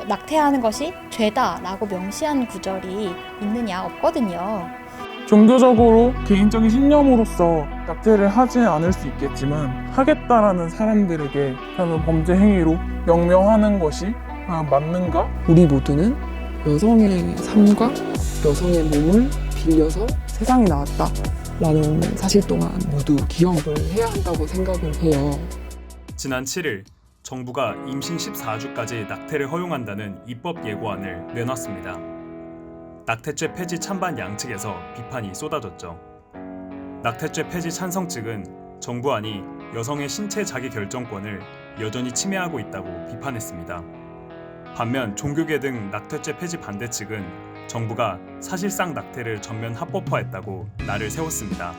낙태하는 것이 죄다라고 명시한 구절이 있느냐 없거든요. 종교적으로 개인적인 신념으로서 낙태를 하지 않을 수 있겠지만 하겠다라는 사람들에게 저는 범죄 행위로 명명하는 것이 과연 맞는가? 우리 모두는 여성의 삶과 여성의 몸을 빌려서 세상에 나왔다라는 사실 동안 모두 기억을 해야 한다고 생각을 해요. 지난 7일 정부가 임신 14주까지 낙태를 허용한다는 입법 예고안을 내놨습니다. 낙태죄 폐지 찬반 양측에서 비판이 쏟아졌죠. 낙태죄 폐지 찬성 측은 정부안이 여성의 신체 자기 결정권을 여전히 침해하고 있다고 비판했습니다. 반면 종교계 등 낙태죄 폐지 반대 측은 정부가 사실상 낙태를 전면 합법화했다고 날을 세웠습니다.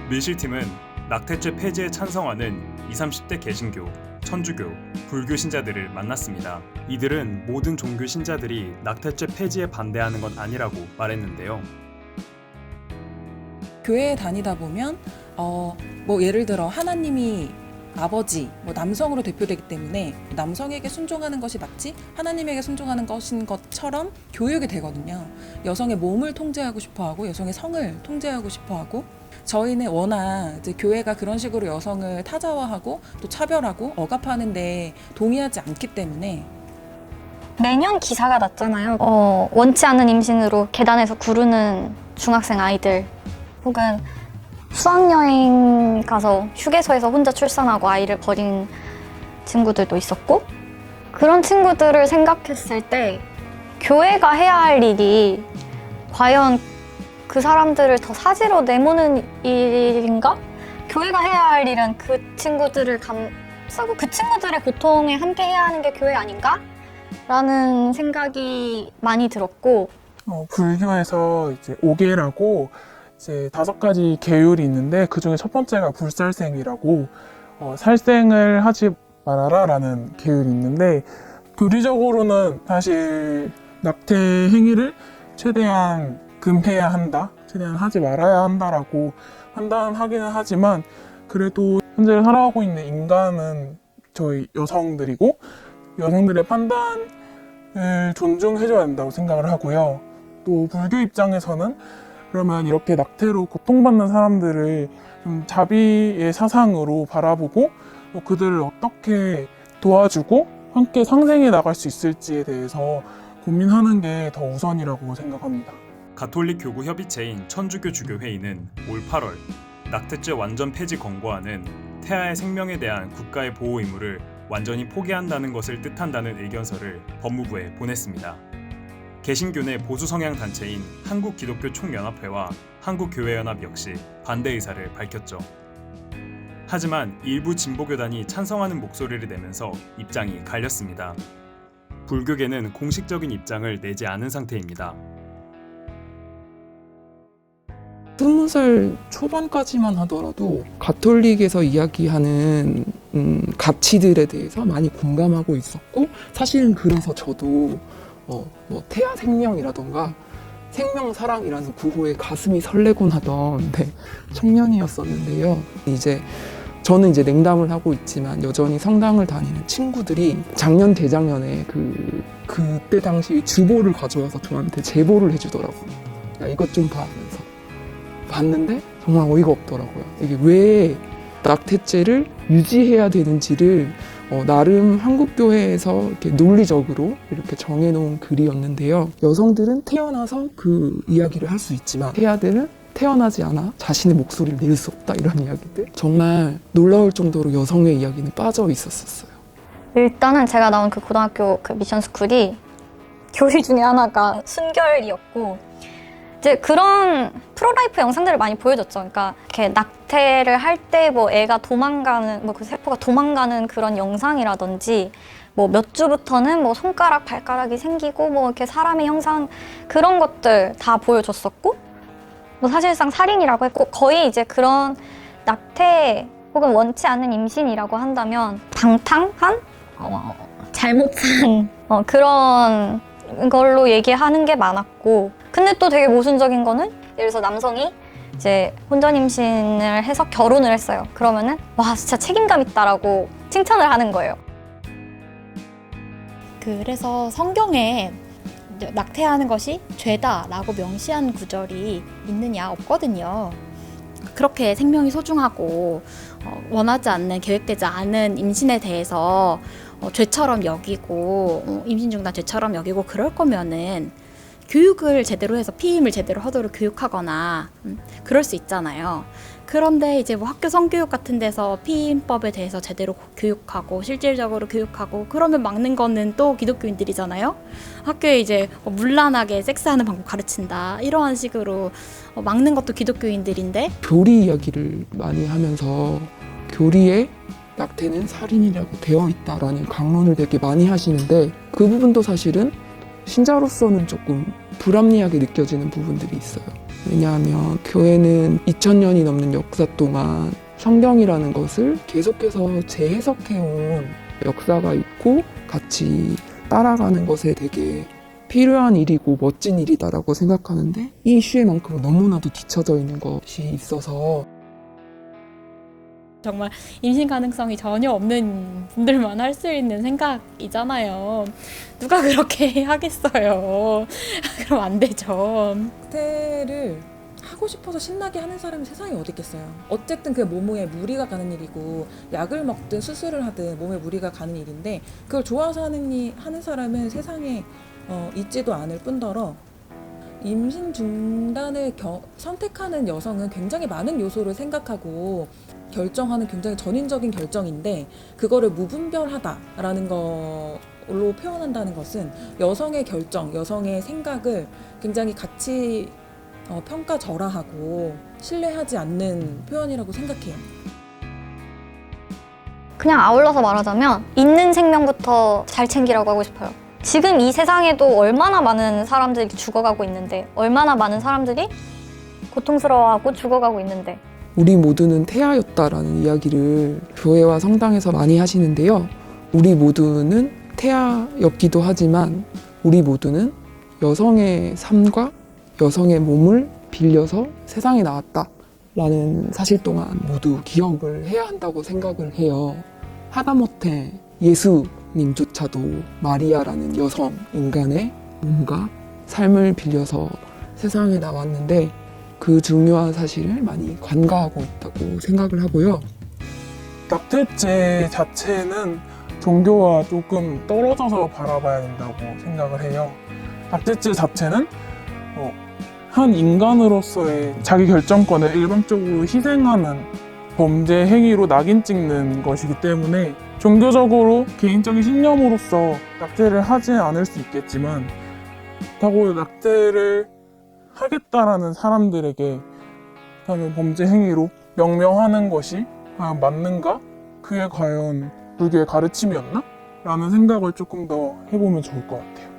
밀실팀은 낙태죄 폐지에 찬성하는 20, 30대 개신교, 천주교, 불교 신자들을 만났습니다. 이들은 모든 종교 신자들이 낙태죄 폐지에 반대하는 건 아니라고 말했는데요. 교회에 다니다 보면 뭐 예를 들어 하나님이 아버지, 남성으로 대표되기 때문에 남성에게 순종하는 것이 맞지 하나님에게 순종하는 것인 것처럼 교육이 되거든요. 여성의 몸을 통제하고 싶어하고 여성의 성을 통제하고 싶어하고 저희는 워낙 이제 교회가 그런 식으로 여성을 타자화하고 또 차별하고 억압하는데 동의하지 않기 때문에 매년 기사가 났잖아요. 원치 않는 임신으로 계단에서 구르는 중학생 아이들, 혹은 수학여행 가서 휴게소에서 혼자 출산하고 아이를 버린 친구들도 있었고, 그런 친구들을 생각했을 때 교회가 해야 할 일이 과연 그 사람들을 더 사지로 내모는 일인가? 교회가 해야 할 일은 그 친구들을 감싸고 그 친구들의 고통에 함께 해야 하는 게 교회 아닌가? 라는 생각이 많이 들었고, 불교에서 이제 5계라고 이제 5가지 계율이 있는데 그 중에 첫 번째가 불살생이라고 살생을 하지 말아라라는 계율이 있는데, 교리적으로는 사실 낙태 행위를 최대한 금해야 한다, 최대한 하지 말아야 한다라고 판단하기는 하지만, 그래도 현재 살아가고 있는 인간은 저희 여성들이고 여성들의 판단을 존중해줘야 된다고 생각을 하고요. 또 불교 입장에서는 그러면 이렇게 낙태로 고통받는 사람들을 좀 자비의 사상으로 바라보고 또 그들을 어떻게 도와주고 함께 상생해 나갈 수 있을지에 대해서 고민하는 게 더 우선이라고 생각합니다. 가톨릭 교구 협의체인 천주교 주교회의는 올 8월 낙태죄 완전 폐지 권고안은 태아의 생명에 대한 국가의 보호 의무를 완전히 포기한다는 것을 뜻한다는 의견서를 법무부에 보냈습니다. 개신교 내 보수 성향 단체인 한국기독교총연합회와 한국교회연합 역시 반대 의사를 밝혔죠. 하지만 일부 진보교단이 찬성하는 목소리를 내면서 입장이 갈렸습니다. 불교계는 공식적인 입장을 내지 않은 상태입니다. 20살 초반까지만 하더라도 가톨릭에서 이야기하는 가치들에 대해서 많이 공감하고 있었고, 사실은 그래서 저도 태아 생명이라던가 생명사랑이라는 구호에 가슴이 설레곤 하던 청년이었었는데요. 저는 이제 냉담을 하고 있지만 여전히 성당을 다니는 친구들이 작년 재작년에 그때 당시 주보를 가져와서 저한테 제보를 해주더라고요. 야, 이것 좀 봐 하면서 봤는데 정말 어이가 없더라고요. 이게 왜 낙태죄를 유지해야 되는지를 나름 한국교회에서 이렇게 논리적으로 이렇게 정해놓은 글이었는데요. 여성들은 태어나서 그 이야기를 할 수 있지만 태아들은 태어나지 않아 자신의 목소리를 낼 수 없다, 이런 이야기들. 정말 놀라울 정도로 여성의 이야기는 빠져 있었어요. 일단은 제가 나온 그 고등학교 그 미션 스쿨이 교리 중에 하나가 순결이었고, 이제 그런 프로라이프 영상들을 많이 보여줬죠. 그러니까 이렇게 낙태를 할 때 뭐 애가 도망가는, 그 세포가 도망가는 그런 영상이라든지, 뭐 몇 주부터는 뭐 손가락, 발가락이 생기고 뭐 이렇게 사람의 형상, 그런 것들 다 보여줬었고, 뭐 사실상 살인이라고 했고, 거의 이제 그런 낙태 혹은 원치 않는 임신이라고 한다면 방탕한, 잘못한 그런 걸로 얘기하는 게 많았고, 근데 또 되게 모순적인 거는, 예를 들어서 남성이 이제 혼전 임신을 해서 결혼을 했어요. 그러면은 와, 진짜 책임감 있다라고 칭찬을 하는 거예요. 그래서 성경에 낙태하는 것이 죄다라고 명시한 구절이 있느냐 없거든요. 그렇게 생명이 소중하고 원하지 않는 계획되지 않은 임신에 대해서 죄처럼 여기고 임신 중단 죄처럼 여기고 그럴 거면은 교육을 제대로 해서 피임을 제대로 하도록 교육하거나 그럴 수 있잖아요. 그런데 이제 뭐 학교 성교육 같은 데서 피임법에 대해서 제대로 교육하고 실질적으로 교육하고 그러면 막는 거는 또 기독교인들이잖아요. 학교에 이제 문란하게 섹스하는 방법 가르친다 이러한 식으로 막는 것도 기독교인들인데 교리 이야기를 많이 하면서 교리에 낙태는 살인이라고 되어 있다라는 강론을 되게 많이 하시는데 그 부분도 사실은 신자로서는 조금 불합리하게 느껴지는 부분들이 있어요. 왜냐하면 교회는 2000년이 넘는 역사 동안 성경이라는 것을 계속해서 재해석해온 역사가 있고 같이 따라가는 것에 되게 필요한 일이고 멋진 일이다라고 생각하는데 이 이슈에만큼 너무나도 뒤처져 있는 것이 있어서 정말 임신 가능성이 전혀 없는 분들만 할 수 있는 생각이잖아요. 누가 그렇게 하겠어요. 그럼 안 되죠. 낙태를 하고 싶어서 신나게 하는 사람이 세상에 어디 있겠어요. 어쨌든 그 몸에 무리가 가는 일이고 약을 먹든 수술을 하든 몸에 무리가 가는 일인데 그걸 좋아서 하는 사람은 세상에 있지도 않을 뿐더러 임신 중단을 선택하는 여성은 굉장히 많은 요소를 생각하고 결정하는 굉장히 전인적인 결정인데 그거를 무분별하다라는 걸로 표현한다는 것은 여성의 결정, 여성의 생각을 굉장히 같이 평가절하하고 신뢰하지 않는 표현이라고 생각해요. 그냥 아울러서 말하자면 있는 생명부터 잘 챙기라고 하고 싶어요. 지금 이 세상에도 얼마나 많은 사람들이 죽어가고 있는데 얼마나 많은 사람들이 고통스러워하고 죽어가고 있는데 우리 모두는 태아였다라는 이야기를 교회와 성당에서 많이 하시는데요. 우리 모두는 태아였기도 하지만 우리 모두는 여성의 삶과 여성의 몸을 빌려서 세상에 나왔다라는 사실 동안 모두 기억을 해야 한다고 생각을 해요. 하다못해 예수님조차도 마리아라는 여성 인간의 몸과 삶을 빌려서 세상에 나왔는데 그 중요한 사실을 많이 간과하고 있다고 생각을 하고요. 낙태죄 자체는 종교와 조금 떨어져서 바라봐야 된다고 생각을 해요. 낙태죄 자체는 한 인간으로서의 자기 결정권을 일방적으로 희생하는 범죄 행위로 낙인 찍는 것이기 때문에 종교적으로 개인적인 신념으로서 낙태를 하지 않을 수 있겠지만 그렇다고 낙태를 하겠다라는 사람들에게 하는 범죄 행위로 명명하는 것이 과연 맞는가? 그게 과연 불교의 가르침이었나? 라는 생각을 조금 더 해보면 좋을 것 같아요.